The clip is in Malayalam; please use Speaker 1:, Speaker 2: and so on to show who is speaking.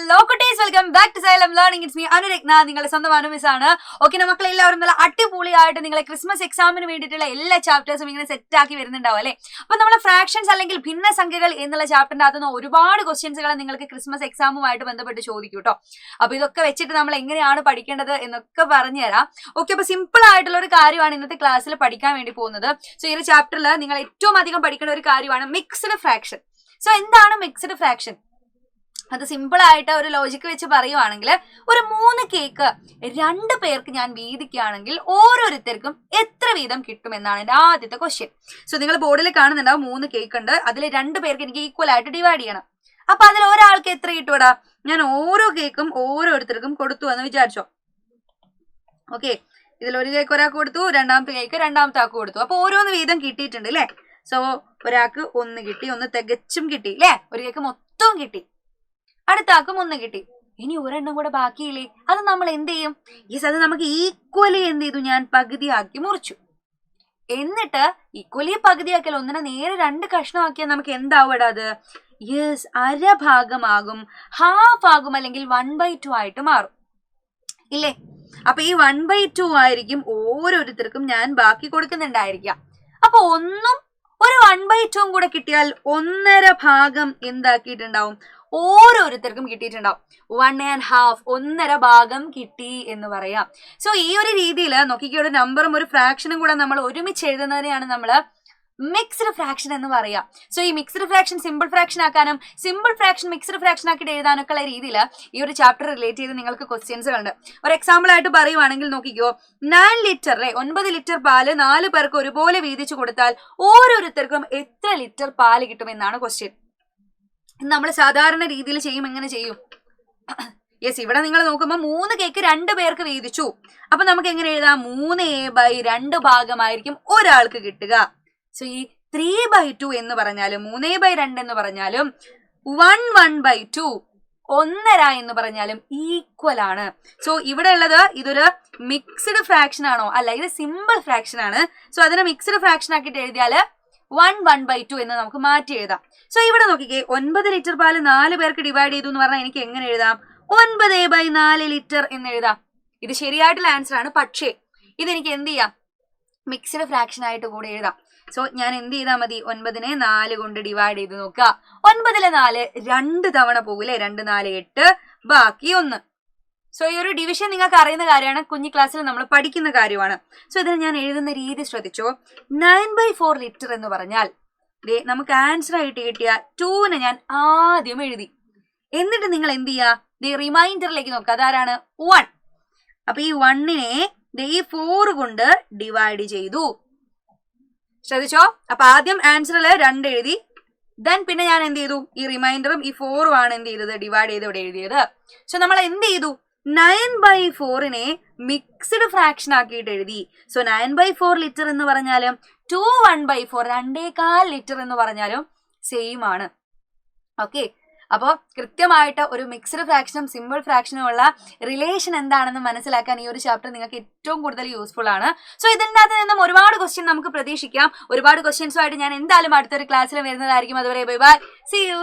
Speaker 1: ഹലോ കുട്ടീസ്, welcome back to Xylem learning. It's me Anuragna, നിങ്ങളുടെ സ്വന്തം അനുമിസ് ആണ്. ഓക്കെ, മക്കളെ എല്ലാവരും നല്ല അടിപൊളിയായിട്ട് നിങ്ങളെ ക്രിസ്മസ് എക്സാമിന് വേണ്ടിയിട്ടുള്ള എല്ലാ ചാപ്റ്റേഴ്സും ഇങ്ങനെ സെറ്റ് ആക്കി വരുന്നുണ്ടാവും അല്ലേ. അപ്പൊ നമ്മളെ ഫ്രാക്ഷൻസ് അല്ലെങ്കിൽ ഭിന്നസംഖ്യകൾ എന്നുള്ള ചാപ്റ്ററിന്റെ അകത്തുനിന്ന് ഒരുപാട് ക്വസ്റ്റ്യൻസുകൾ നിങ്ങൾക്ക് ക്രിസ്മസ് എക്സാമുമായിട്ട് ബന്ധപ്പെട്ട് ചോദിക്കും കേട്ടോ. അപ്പൊ ഇതൊക്കെ വെച്ചിട്ട് നമ്മൾ എങ്ങനെയാണ് പഠിക്കേണ്ടത് എന്നൊക്കെ പറഞ്ഞുതരാം. ഓക്കെ, അപ്പൊ സിമ്പിൾ ആയിട്ടുള്ള ഒരു കാര്യമാണ് ഇന്നത്തെ ക്ലാസ്സിൽ പഠിക്കാൻ വേണ്ടി പോകുന്നത്. സോ ഈ ഒരു ചാപ്റ്ററിൽ നിങ്ങൾ ഏറ്റവും അധികം പഠിക്കേണ്ട ഒരു കാര്യമാണ് മിക്സ്ഡ് ഫ്രാക്ഷൻ. സോ എന്താണ് മിക്സ്ഡ് ഫ്രാക്ഷൻ? അത് സിമ്പിൾ ആയിട്ട് ഒരു ലോജിക്ക് വെച്ച് പറയുവാണെങ്കിൽ, ഒരു 3 കേക്ക് 2 പേർക്ക് ഞാൻ വീതിക്കുകയാണെങ്കിൽ ഓരോരുത്തർക്കും എത്ര വീതം കിട്ടുമെന്നാണ് എൻ്റെ ആദ്യത്തെ ക്വസ്റ്റ്യൻ. സോ നിങ്ങൾ ബോർഡിൽ കാണുന്നുണ്ടാവും 3 കേക്ക് ഉണ്ട്, അതിൽ 2 പേർക്ക് എനിക്ക് ഈക്വൽ ആയിട്ട് ഡിവൈഡ് ചെയ്യണം. അപ്പൊ അതിൽ ഒരാൾക്ക് എത്ര കിട്ടുവടാ? ഞാൻ ഓരോ കേക്കും ഓരോരുത്തർക്കും കൊടുത്തു എന്ന് വിചാരിച്ചോ. ഓക്കെ, ഇതിൽ ഒരു കേക്ക് ഒരാൾക്ക് കൊടുത്തു, രണ്ടാമത്തെ കേക്ക് രണ്ടാമത്തെ ആൾക്ക് കൊടുത്തു. അപ്പൊ ഓരോന്ന് വീതം കിട്ടിയിട്ടുണ്ട് അല്ലേ. സോ ഒരാൾക്ക് 1 കിട്ടി, 1 തികച്ചും കിട്ടി അല്ലേ, ഒരു കേക്ക് മൊത്തവും കിട്ടി. അടുത്ത ആൾക്കും 1 കിട്ടി. ഇനി ഒരെണ്ണം കൂടെ ബാക്കിയില്ലേ, അത് നമ്മൾ എന്ത് ചെയ്യും? യെസ്, അത് നമുക്ക് ഈക്വലി എന്ത് ചെയ്തു? ഞാൻ പകുതിയാക്കി മുറിച്ചു. എന്നിട്ട് ഈക്വലി പകുതിയാക്കിയാൽ ഒന്നിനെ നേരെ 2 കഷ്ണമാക്കിയാൽ നമുക്ക് എന്താവും? അത് യെസ്, അരഭാഗമാകും, ഹാഫ് ആകും, അല്ലെങ്കിൽ 1/2 ആയിട്ട് മാറും ഇല്ലേ. അപ്പൊ ഈ 1/2 ആയിരിക്കും ഓരോരുത്തർക്കും ഞാൻ ബാക്കി കൊടുക്കുന്നുണ്ടായിരിക്കാം. അപ്പൊ ഒന്നും ഒരു 1/2 കൂടെ കിട്ടിയാൽ 1/2 ഭാഗം എന്താക്കിയിട്ടുണ്ടാവും? ഓരോരുത്തർക്കും കിട്ടിയിട്ടുണ്ടാവും. 1.5, 1/2 ഭാഗം കിട്ടി എന്ന് പറയാം. സോ ഈ ഒരു രീതിയിൽ നോക്കിക്കോ, ഒരു നമ്പറും ഒരു ഫ്രാക്ഷനും കൂടെ നമ്മൾ ഒരുമിച്ച് എഴുതുന്നതിനെയാണ് നമ്മൾ മിക്സ്ഡ് ഫ്രാക്ഷൻ എന്ന് പറയാം. സോ ഈ മിക്സ്ഡ് ഫ്രാക്ഷൻ സിമ്പിൾ ഫ്രാക്ഷൻ ആക്കാനും സിമ്പിൾ ഫ്രാക്ഷൻ മിക്സ്ഡ് ഫ്രാക്ഷൻ ആക്കിയിട്ട് എഴുതാനൊക്കെ ഉള്ള രീതിയിൽ ഈ ഒരു ചാപ്റ്റർ റിലേറ്റ് ചെയ്ത് നിങ്ങൾക്ക് ക്വസ്റ്റ്യൻസുകളുണ്ട്. ഒരു എക്സാമ്പിൾ ആയിട്ട് പറയുവാണെങ്കിൽ നോക്കിക്കോ, 9 ലിറ്റർ അല്ലെ, 9 ലിറ്റർ പാല് 4 പേർക്ക് ഒരുപോലെ വീതിച്ചു കൊടുത്താൽ ഓരോരുത്തർക്കും എത്ര ലിറ്റർ പാല് കിട്ടുമെന്നാണ് ക്വസ്റ്റ്യൻ. നമ്മൾ സാധാരണ രീതിയിൽ ചെയ്യും. എങ്ങനെ ചെയ്യും? യെസ്, ഇവിടെ നിങ്ങൾ നോക്കുമ്പോൾ 3 കേക്ക് 2 പേർക്ക് വീതിച്ചു. അപ്പൊ നമുക്ക് എങ്ങനെ എഴുതാം? 3a/2 ഭാഗമായിരിക്കും ഒരാൾക്ക് കിട്ടുക. സോ ഈ 3/2 എന്ന് പറഞ്ഞാലും 3a/2 എന്ന് പറഞ്ഞാലും 1/2 1/2 എന്ന് പറഞ്ഞാലും ഈക്വൽ ആണ്. സോ ഇവിടെ ഉള്ളത് ഇതൊരു മിക്സ്ഡ് ഫ്രാക്ഷൻ ആണോ? അല്ല, ഇത് സിമ്പിൾ ഫ്രാക്ഷൻ ആണ്. സോ അതിനെ മിക്സ്ഡ് ഫ്രാക്ഷൻ ആക്കിയിട്ട് എഴുതിയാല് 1/2 എന്ന് നമുക്ക് മാറ്റി എഴുതാം. സോ ഇവിടെ നോക്കിക്കേ, 9 ലിറ്റർ പാല് 4 പേർക്ക് ഡിവൈഡ് ചെയ്തു എന്ന് പറഞ്ഞാൽ എനിക്ക് എങ്ങനെ എഴുതാം? 9a/4 ലിറ്റർ എന്ന് എഴുതാം. ഇത് ശരിയായിട്ടുള്ള ആൻസർ ആണ്. പക്ഷേ ഇതെനിക്ക് എന്ത് ചെയ്യാം? മിക്സ്ഡ് ഫ്രാക്ഷൻ ആയിട്ട് കൂടെ എഴുതാം. സോ ഞാൻ എന്ത് ചെയ്താൽ മതി? 9നെ 4 കൊണ്ട് ഡിവൈഡ് ചെയ്ത് നോക്കുക. 9ലെ 4 2 തവണ പോകൂലേ, 2 4 8, ബാക്കി 1. സോ ഈ ഒരു ഡിവിഷൻ നിങ്ങൾക്ക് അറിയുന്ന കാര്യമാണ്, കുഞ്ഞു ക്ലാസ്സിൽ നമ്മൾ പഠിക്കുന്ന കാര്യമാണ്. സോ ഇതിന് ഞാൻ എഴുതുന്ന രീതി ശ്രദ്ധിച്ചോ. 9/4 ലിറ്റർ എന്ന് പറഞ്ഞാൽ നമുക്ക് ആൻസർ ആയിട്ട് കിട്ടിയ 2നെ ഞാൻ ആദ്യം എഴുതി. എന്നിട്ട് നിങ്ങൾ എന്ത് ചെയ്യുക? റിമൈൻഡറിലേക്ക് നോക്കുക. അതാരാണ്? 1. അപ്പൊ ഈ 1നെ ഈ 4 കൊണ്ട് ഡിവൈഡ് ചെയ്തു. ശ്രദ്ധിച്ചോ. അപ്പൊ ആദ്യം ആൻസറിൽ 2 എഴുതി, ദെൻ പിന്നെ ഞാൻ എന്ത് ചെയ്തു? ഈ റിമൈൻഡറും ഈ 4ഉം ആണ് എന്ത് ചെയ്തത്? ഡിവൈഡ് ചെയ്ത് ഇവിടെ എഴുതിയത്. സോ നമ്മൾ എന്ത് ചെയ്തു? 9/4നെ മിക്സ്ഡ് ഫ്രാക്ഷൻ ആക്കിയിട്ട് എഴുതി. സോ 9/4 ലിറ്റർ എന്ന് പറഞ്ഞാലും 2 1/4 2.25 ലിറ്റർ എന്ന് പറഞ്ഞാലും സെയിം ആണ്. ഓക്കെ, അപ്പോൾ കൃത്യമായിട്ട് ഒരു മിക്സ്ഡ് ഫ്രാക്ഷനും സിമ്പിൾ ഫ്രാക്ഷനും ഉള്ള റിലേഷൻ എന്താണെന്ന് മനസ്സിലാക്കാൻ ഈ ഒരു ചാപ്റ്റർ നിങ്ങൾക്ക് ഏറ്റവും കൂടുതൽ യൂസ്ഫുൾ ആണ്. സോ ഇതിനകത്ത് നിന്നും ഒരുപാട് ക്വസ്റ്റ്യൻ നമുക്ക് പ്രതീക്ഷിക്കാം. ഒരുപാട് ക്വസ്റ്റ്യൻസുമായിട്ട് ഞാൻ എന്തായാലും അടുത്തൊരു ക്ലാസ്സിൽ വരുന്നതായിരിക്കും. അതുവരെ ബൈ ബൈ, സീ യു.